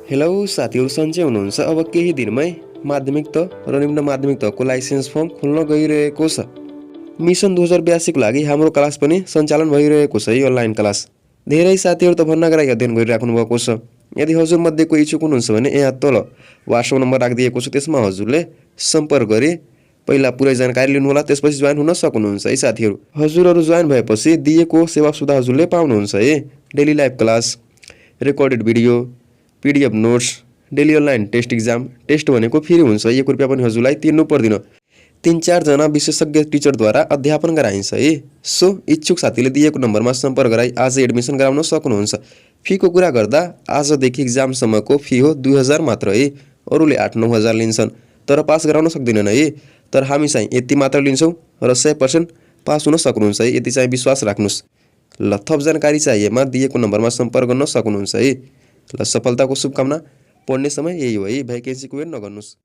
Hello साथीहरू, सन्चै हुनुहुन्छ? अब केही दिनमै माध्यमिक तह र निम्न माध्यमिक तहको लाइसेन्स फर्म खुल्न गइरहेको छ। मिसन 2082 को लागि हाम्रो क्लास पनि सञ्चालन भइरहेको छ। यो अनलाइन क्लास धेरै साथीहरू त भन्नगराई अध्ययन गरिराख्नु भएको छ। यदि हजुर मध्येको इच्छुक हुनुहुन्छ भने यहाँ तल व्हाट्सएप नम्बर राखिदिएको छ, त्यसमा हजुरले सम्पर्क गरी पहिला पुरै जानकारी लिनु होला, त्यसपछि जोइन हुन सक्नुहुन्छ है साथीहरू। हजुरहरू जोइन भएपछि दिएको सेवा सुविधा हजुरले पाउनुहुन्छ है। Daily live class, recorded video, PDF notes, daily online test exam. Test भनेको फ्री हुन्छ, 1 रुपियाँ पनि हजुरलाई तिर्नु पर्दैन। 3-4 जना विशेषज्ञ टिचरद्वारा अध्यापन गराइन्छ है। सो इच्छुक साथीले दिएको नम्बरमा सम्पर्क गराई आज एडमिसन गराउन सक्नुहुन्छ। फीको कुरा गर्दा आजदेखि एक्जामसम्मको फी हो 2000 मात्र है। अरूले 8-9 हजार लिन्छन् तर पास गराउन सक्दैनन् है। तर हामी चाहिँ यति मात्र लिन्छौँ र 100% पास हुन सक्नुहुन्छ है। यति चाहिँ विश्वास राख्नुहोस्। ल, थप जानकारी चाहिएमा दिएको नम्बरमा सम्पर्क गर्न सक्नुहुन्छ है। ल, सफलताको शुभकामना। पढ्ने समय यही हो है। भ्याकेन्सीको वेट नगर्नुहोस्।